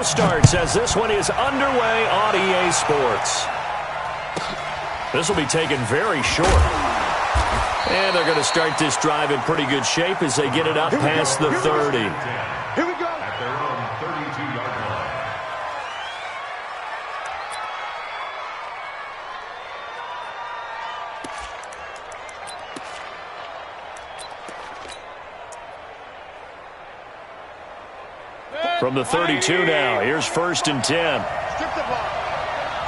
starts as this one is underway on EA Sports. This will be taken very short. And they're going to start this drive in pretty good shape as they get it up past the 30. Here we go. At their own 32-yard line. From the 32 now, here's 1st and 10. Strip the ball.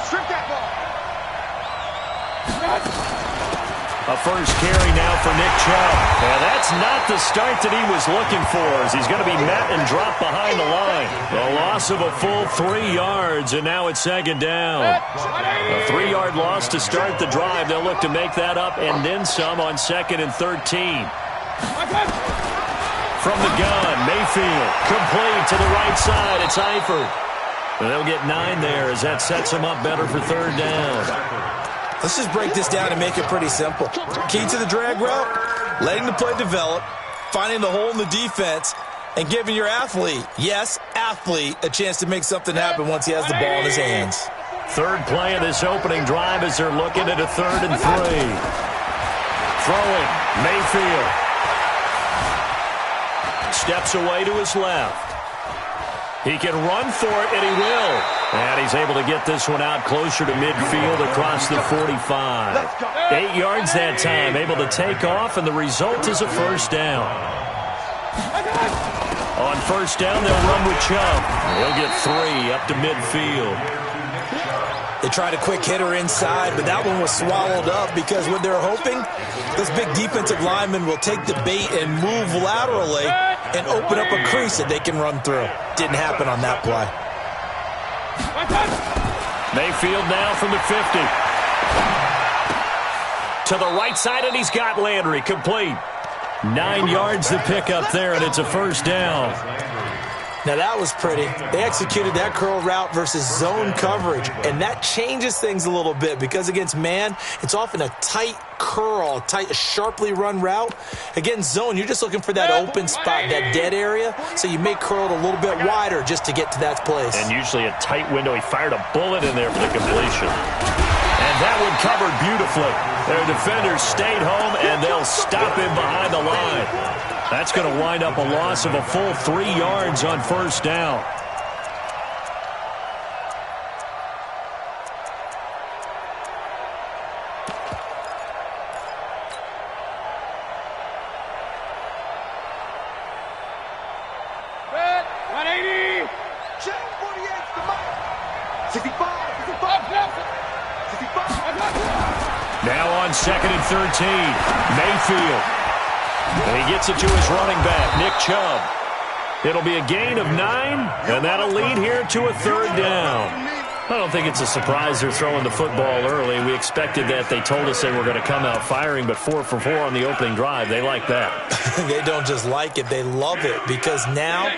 Strip that ball. A first carry now for Nick Chubb. And that's not the start that he was looking for, as he's going to be met and dropped behind the line. A loss of a full 3 yards, and now it's 2nd down. A 3-yard loss to start the drive. They'll look to make that up and then some on 2nd and 13. From the gun, Mayfield, complete to the right side. It's Eifert. They'll get 9 there as that sets them up better for 3rd down. Let's just break this down and make it pretty simple. Key to the drag route, letting the play develop, finding the hole in the defense, and giving your athlete, yes, athlete, a chance to make something happen once he has the ball in his hands. 3rd play of this opening drive as they're looking at a 3rd and 3. Throwing, Mayfield. Steps away to his left. He can run for it, and he will. And he's able to get this one out closer to midfield across the 45. 8 yards that time, able to take off, and the result is a 1st down. On 1st down, they'll run with Chubb. He'll get 3 up to midfield. They tried a quick hitter inside, but that one was swallowed up because what they're hoping, this big defensive lineman will take the bait and move laterally and open up a crease that they can run through. Didn't happen on that play. Mayfield now from the 50. To the right side, and he's got Landry complete. 9 yards to pick up there, and it's a 1st down. Now that was pretty. They executed that curl route versus zone coverage, and that changes things a little bit because against man, it's often a tight curl, tight, sharply run route. Against zone, you're just looking for that open spot, that dead area, so you may curl it a little bit wider just to get to that place. And usually a tight window. He fired a bullet in there for the completion. And that one covered beautifully. Their defenders stayed home, and they'll stop him behind the line. That's going to wind up a loss of a full 3 yards on 1st down. Red, 180. Check 48. 65. 65. Now on 2nd and 13, Mayfield. And he gets it to his running back, Nick Chubb. It'll be a gain of 9, and that'll lead here to a 3rd down. I don't think it's a surprise they're throwing the football early. We expected that. They told us they were going to come out firing, but 4 for 4 on the opening drive. They like that. They don't just like it, they love it, because now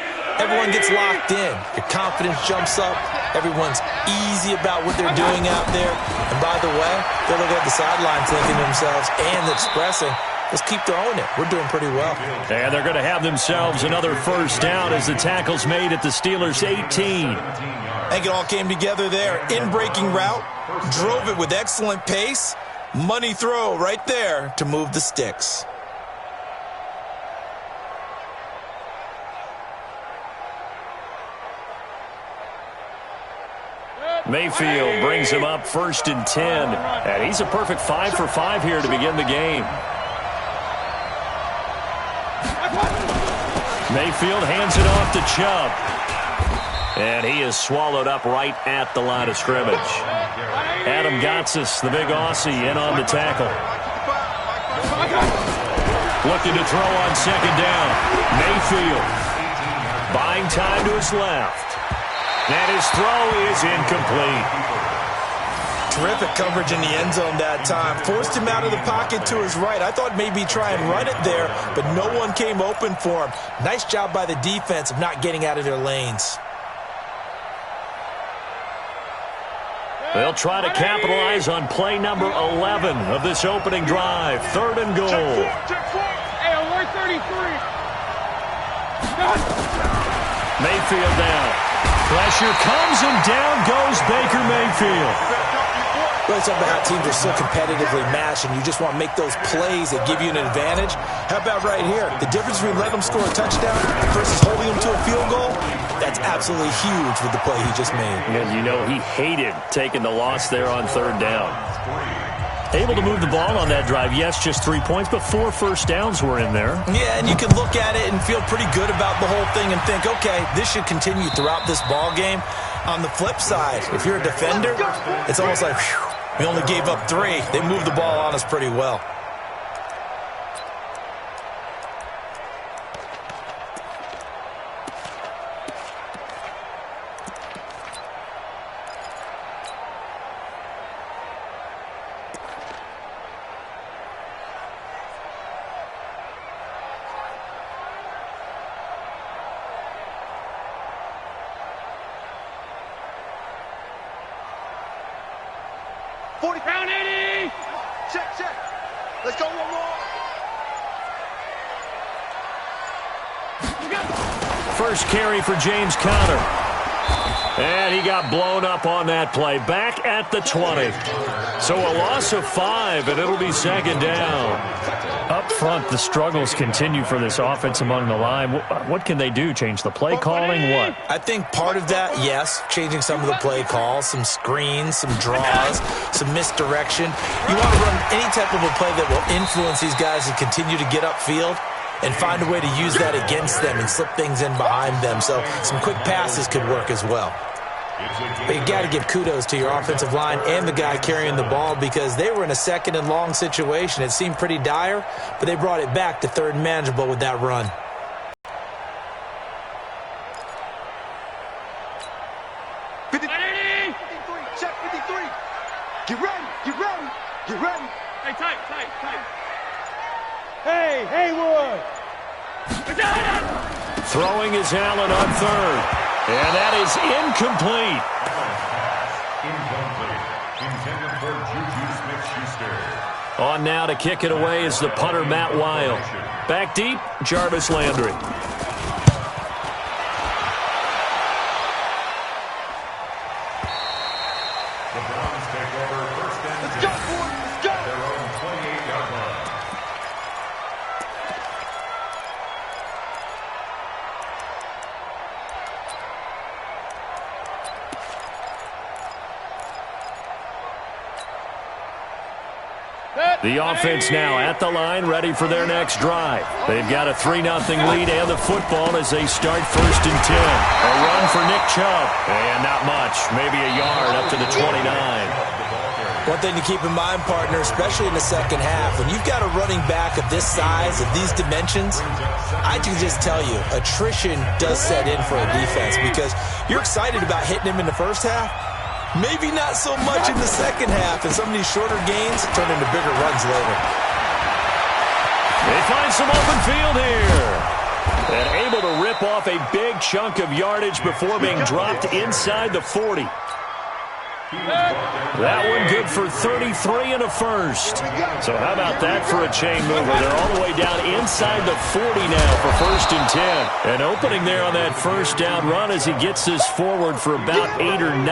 everyone gets locked in. Your confidence jumps up. Everyone's easy about what they're doing out there. And by the way, they're looking at the sidelines thinking to themselves and expressing, let's keep throwing it. We're doing pretty well. And they're going to have themselves another 1st down as the tackle's made at the Steelers' 18. I think it all came together there. In-breaking route, drove it with excellent pace. Money throw right there to move the sticks. Mayfield brings him up 1st and 10. And he's a perfect 5 for 5 here to begin the game. Mayfield hands it off to Chubb. And he is swallowed up right at the line of scrimmage. Adam Gotsis, the big Aussie, in on the tackle. Looking to throw on 2nd down. Mayfield buying time to his left. And his throw is incomplete. Terrific coverage in the end zone that time. Forced him out of the pocket to his right. I thought maybe try and run it there, but no one came open for him. Nice job by the defense of not getting out of their lanes. They'll try to capitalize on play number 11 of this opening drive. 3rd and goal. Hey, alert 33. Mayfield down. Pressure comes, and down goes Baker Mayfield. Really talking about how teams are so competitively matched and you just want to make those plays that give you an advantage. How about right here? The difference between letting them score a touchdown versus holding them to a field goal, that's absolutely huge with the play he just made. And you know he hated taking the loss there on third down. Able to move the ball on that drive. Yes, just 3 points, but 4 first downs were in there. Yeah, and you can look at it and feel pretty good about the whole thing and think, okay, this should continue throughout this ball game. On the flip side, if you're a defender, it's almost like, whew, we only gave up 3. They moved the ball on us pretty well. Pound 80! Check, check. Let's go one more. First carry for James Conner. And he got blown up on that play. Back at the 20. So a loss of 5, and it'll be second down. Up front, the struggles continue for this offense among the line. What can they do? Change the play calling? What? I think part of that, yes, changing some of the play calls, some screens, some draws, some misdirection. You want to run any type of a play that will influence these guys to continue to get upfield and find a way to use that against them and slip things in behind them. So some quick passes could work as well. But you got to give kudos to your offensive line and the guy carrying the ball because they were in a second and long situation. It seemed pretty dire, but they brought it back to third and manageable with that run. Check 53. Get ready, get ready, get ready. Hey, tight. Hey, Haywood. Throwing is Allen on third. And that is incomplete. Intended for Juju Smith-Schuster. On now to kick it away is the punter, Matt Weil. Back deep, Jarvis Landry. The Browns take over first and 10 at their own 28-yard line. The offense now at the line, ready for their next drive. They've got a 3-0 lead and the football as they start first and 10. A run for Nick Chubb. And not much, maybe a yard up to the 29. One thing to keep in mind, partner, especially in the second half, when you've got a running back of this size, of these dimensions, I can just tell you, attrition does set in for a defense because you're excited about hitting him in the first half. Maybe not so much in the second half, and some of these shorter gains turn into bigger runs later. They find some open field here. And able to rip off a big chunk of yardage before being dropped inside the 40. That one good for 33 and a first. So how about that for a chain mover? They're all the way down inside the 40 now for first and 10. And opening there on that first down run as he gets this forward for about 8 or 9.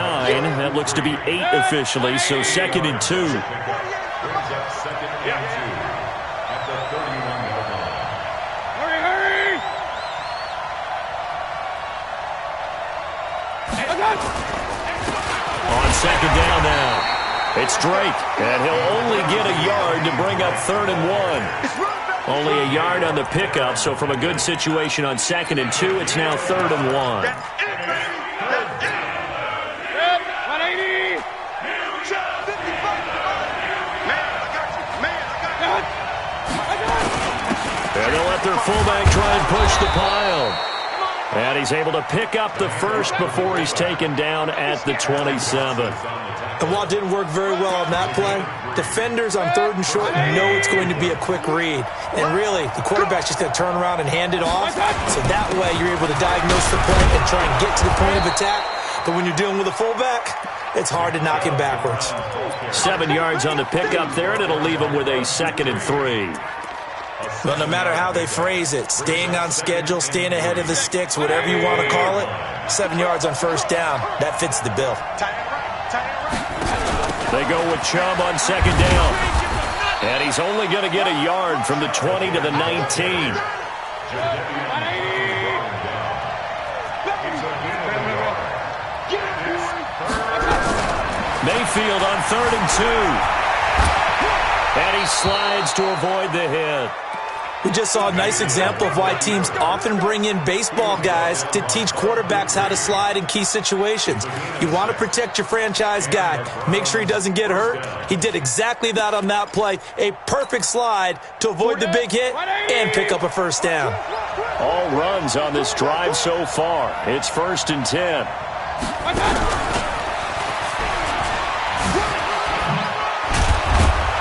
That looks to be 8 officially, so second and 2. Brings up second and 2 at the 31-yard line. Hurry! On second down now. It's Drake, and he'll only get a yard to bring up third and 1. Only a yard on the pickup, so from a good situation on second and 2, it's now third and 1. 180. And they'll let their fullback try and push the pile. And he's able to pick up the first before he's taken down at the 27. And while it didn't work very well on that play, defenders on third and short know it's going to be a quick read. And really, the quarterback's just going to turn around and hand it off. So that way, you're able to diagnose the play and try and get to the point of attack. But when you're dealing with a fullback, it's hard to knock him backwards. 7 yards on the pickup there, and it'll leave him with a second and 3. But no matter how they phrase it, staying on schedule, staying ahead of the sticks, whatever you want to call it, 7 yards on first down. That fits the bill. They go with Chubb on second down. And he's only going to get a yard from the 20 to the 19. Mayfield on 3rd and 2. And he slides to avoid the hit. We just saw a nice example of why teams often bring in baseball guys to teach quarterbacks how to slide in key situations. You want to protect your franchise guy. Make sure he doesn't get hurt. He did exactly that on that play. A perfect slide to avoid the big hit and pick up a first down. All runs on this drive so far. It's 1st and 10.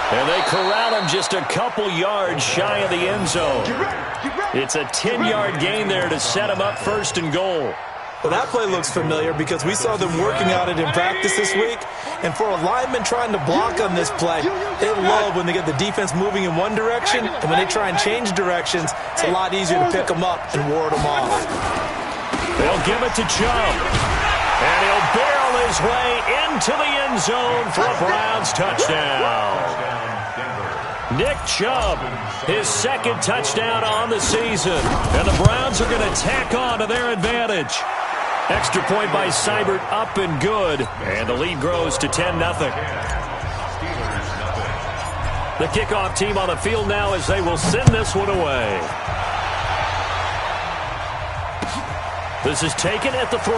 And they corral him just a couple yards shy of the end zone. It's a 10-yard gain there to set him up 1st and goal. Well, that play looks familiar because we saw them working on it in practice this week. And for a lineman trying to block on this play, they love when they get the defense moving in one direction. And when they try and change directions, it's a lot easier to pick them up and ward them off. They'll give it to Chubb. And he'll barrel his way into the end zone for a Browns touchdown. Nick Chubb, his 2nd touchdown on the season. And the Browns are going to tack on to their advantage. Extra point by Seibert, up and good. And the lead grows to 10-0. The kickoff team on the field now as they will send this one away. This is taken at the 3.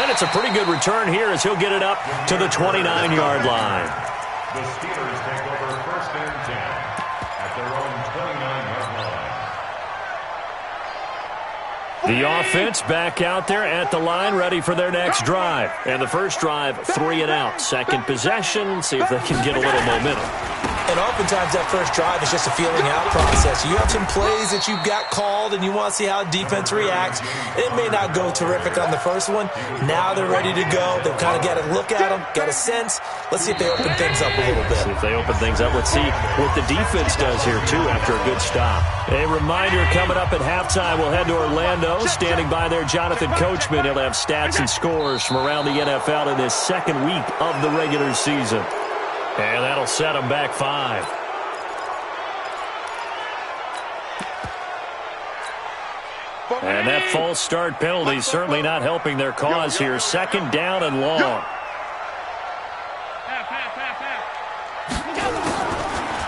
And it's a pretty good return here as he'll get it up to the 29-yard line. The Steelers take over 1st and 10 at their own 29-yard line. The offense back out there at the line, ready for their next drive. And the first drive, 3 and out. Second possession, see if they can get a little momentum. And oftentimes that first drive is just a feeling out process. You have some plays that you've got called and you want to see how defense reacts. It may not go terrific on the first one. Now they're ready to go. They've kind of got to look at them, got a sense. Let's see if they open things up a little bit. See if they open things up. Let's see what the defense does here, too, after a good stop. A reminder coming up at halftime, we'll head to Orlando. Standing by there, Jonathan Coachman. He'll have stats and scores from around the NFL in this 2nd week of the regular season. And that'll set them back 5. And that false start penalty certainly not helping their cause here. 2nd down and long.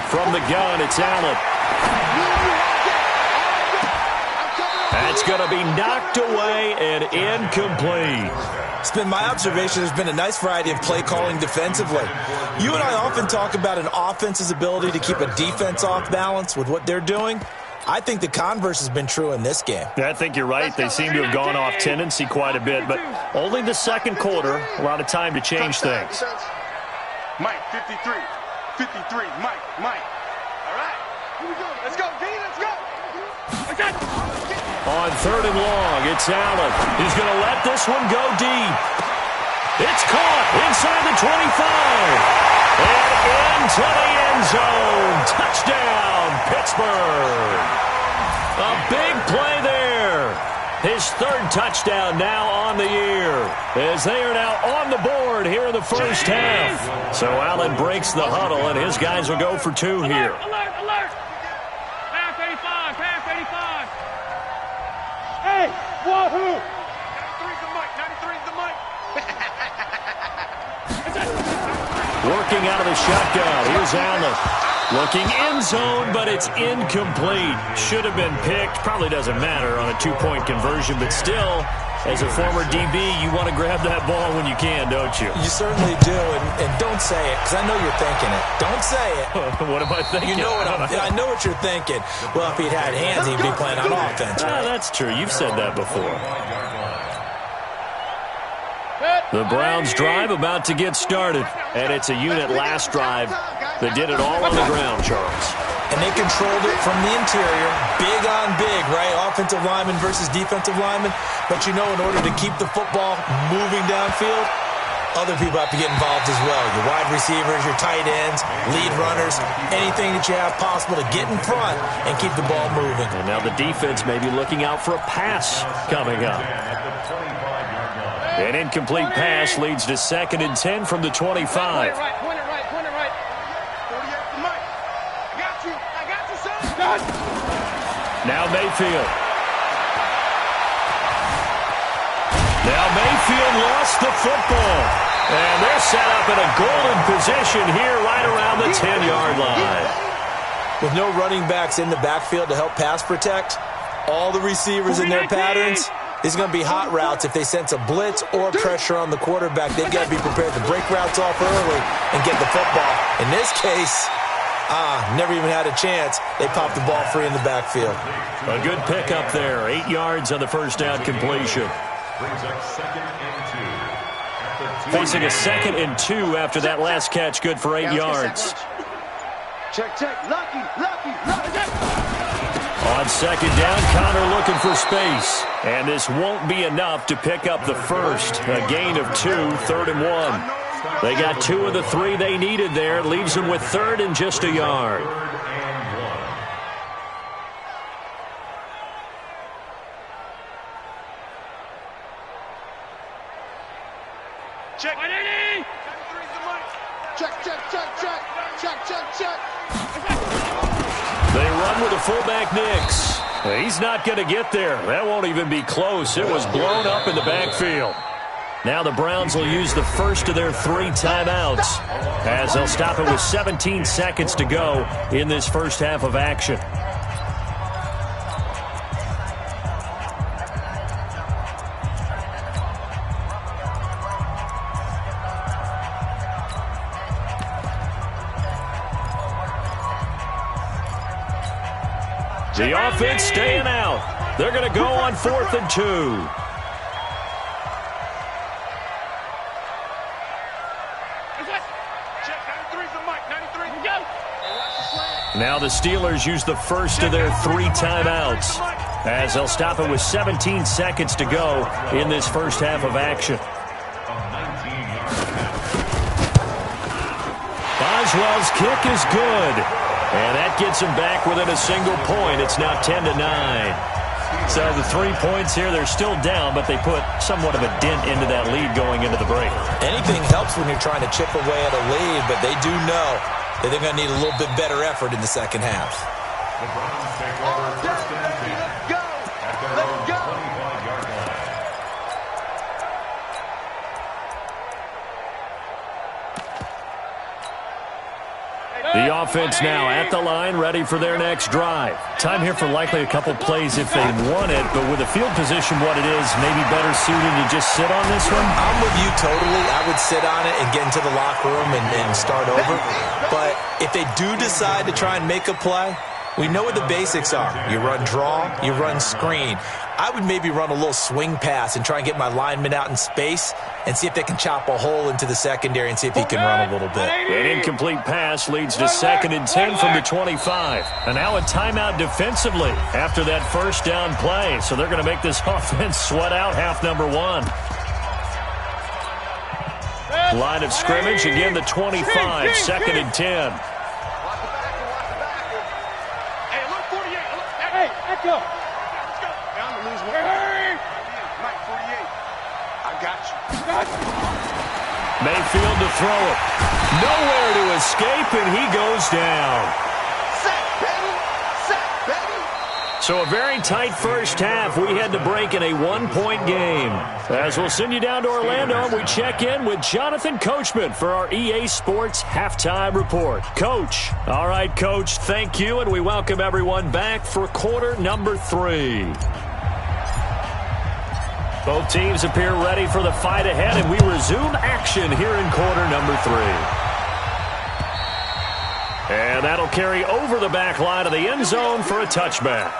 From the gun, it's Allen. That's going to be knocked away and incomplete. It's been my observation there's been a nice variety of play calling defensively. You and I often talk about an offense's ability to keep a defense off balance with what they're doing. I think the converse has been true in this game. I think you're right. They seem to have gone off tendency quite a bit, but only the 2nd quarter, a lot of time to change things. Mike, 53. 53, Mike. All right, here we go. Let's go, D, let's go. On 3rd and long, it's Allen. He's going to let this one go deep. It's caught inside the 25. And into the end zone. Touchdown, Pittsburgh. A big play there. His 3rd touchdown now on the year, as they are now on the board here in the first half. So Allen breaks the huddle, and his guys will go for 2 here. Alert. Pass 85. Hey, wahoo. 93's the mic. 93's the mic. Working out of the shotgun. Here's Allen. Looking end zone, but it's incomplete. Should have been picked. Probably doesn't matter on a 2-point conversion, but still, as a former DB, you want to grab that ball when you can, don't you? You certainly do, and don't say it, because I know you're thinking it. Don't say it. What am I thinking? You know I know what you're thinking. Well, if he'd had hands, he'd be playing on offense, right? That's true. You've said that before. The Browns drive about to get started, and it's a unit last drive that did it all on the ground, Charles. And they controlled it from the interior, big on big, right? Offensive lineman versus defensive lineman. But you know, in order to keep the football moving downfield, other people have to get involved as well. Your wide receivers, your tight ends, lead runners, anything that you have possible to get in front and keep the ball moving. And now the defense may be looking out for a pass coming up. An incomplete pass leads to 2nd and 10 from the 25. Point it right. 48 to Mike. I got you, son. Now Mayfield. Now Mayfield lost the football. And they're set up in a golden position here right around the 10-yard line. With no running backs in the backfield to help pass protect, all the receivers in their patterns, it's going to be hot routes. If they sense a blitz or pressure on the quarterback, they've got to be prepared to break routes off early and get the football. In this case, never even had a chance. They popped the ball free in the backfield. A good pickup there. 8 yards on the first down completion. Brings up 2nd and 2. Facing a 2nd and 2 after that last catch, good for 8 yards. Check. Lucky. On 2nd down, Connor looking for space. And this won't be enough to pick up the first. A gain of 2, 3rd and 1. They got 2 of the 3 they needed there. It leaves them with 3rd and just a yard. Check. Check. They run with a fullback Nix. He's not going to get there. That won't even be close. It was blown up in the backfield. Now the Browns will use the first of their 3 timeouts as they'll stop it with 17 seconds to go in this first half of action. The offense staying out. They're going to go on 4th and 2. Now the Steelers use the first of their 3 timeouts as they'll stop it with 17 seconds to go in this first half of action. Boswell's kick is good. And that gets them back within a single point. It's now 10-9. So the 3 points here, they're still down, but they put somewhat of a dent into that lead going into the break. Anything helps when you're trying to chip away at a lead, but they do know that they're going to need a little bit better effort in the second half. The Browns take over 1st and 10 at their own 25-yard line. The offense now at the line, ready for their next drive. Time here for likely a couple plays if they want it, but with the field position what it is, maybe better suited to just sit on this one? I'm with you totally. I would sit on it and get into the locker room and start over. But if they do decide to try and make a play, we know what the basics are. You run draw, you run screen. I would maybe run a little swing pass and try and get my lineman out in space and see if they can chop a hole into the secondary and see if he can run a little bit. An incomplete pass leads to 2nd and 10 from the 25. And now a timeout defensively after that first down play. So they're going to make this offense sweat out half number 1. Line of scrimmage, again the 25, 2nd and 10. Hey, look, 48. Hey, let's go. Mike, 48. I got you. Mayfield to throw it. Nowhere to escape, and he goes down. Sack, baby. So a very tight first half. We had to break in a 1-point game. As we'll send you down to Orlando, we check in with Jonathan Coachman for our EA Sports Halftime Report. Coach. All right, Coach, thank you, and we welcome everyone back for quarter number 3. Both teams appear ready for the fight ahead, and we resume action here in quarter number 3. And that'll carry over the back line of the end zone for a touchback.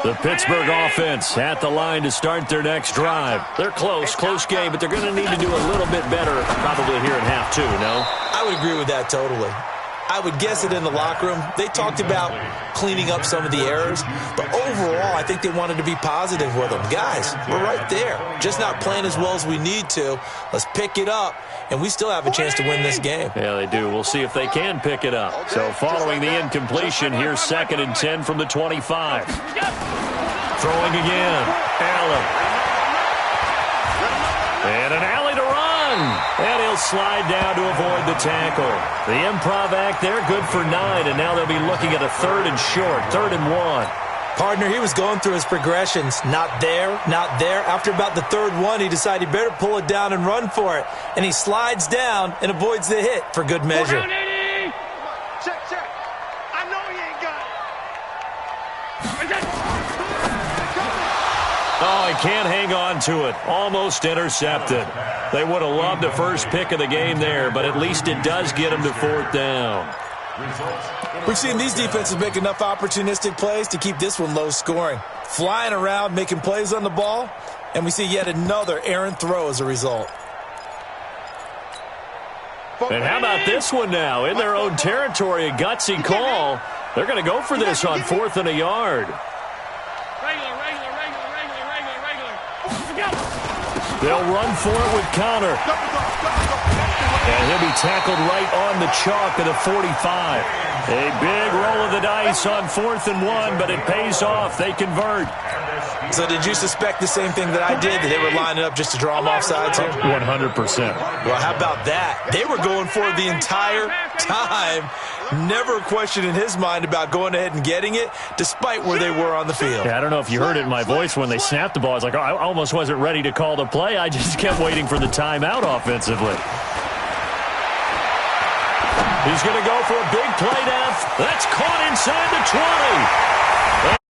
The Pittsburgh offense at the line to start their next drive. They're close game, but they're going to need to do a little bit better probably here in half 2, no? I would agree with that totally. I would guess that in the locker room, they talked about cleaning up some of the errors. But overall, I think they wanted to be positive with them. Guys, we're right there. Just not playing as well as we need to. Let's pick it up, and we still have a chance to win this game. Yeah, they do. We'll see if they can pick it up. So following the incompletion, here's 2nd and 10 from the 25. Throwing again. Allen. And an alley to run. And he'll slide down to avoid the tackle. The improv act there, good for 9. And now they'll be looking at a 3rd and short, 3rd and 1. Partner, he was going through his progressions. Not there, not there. After about the 3rd one, he decided he better pull it down and run for it. And he slides down and avoids the hit for good measure. Check, check. I know he ain't got it. Oh, he can't hang on to it. Almost intercepted. They would have loved the first pick of the game there, but at least it does get him to 4th down. We've seen these defenses make enough opportunistic plays to keep this one low scoring. Flying around, making plays on the ball, and we see yet another errant throw as a result. And how about this one now? In their own territory, a gutsy call. They're going to go for this on 4th and a yard. They'll run for it with Connor. And he'll be tackled right on the chalk of the 45. A big roll of the dice on 4th and 1, but it pays off. They convert. So did you suspect the same thing that I did, that they were lining up just to draw them off sides here? 100%. Well, how about that? They were going for it the entire time. Never a question in his mind about going ahead and getting it, despite where they were on the field. Yeah, I don't know if you heard it in my voice when they snapped the ball. I was like, oh, I almost wasn't ready to call the play. I just kept waiting for the timeout offensively. He's going to go for a big play down. That's caught inside the 20.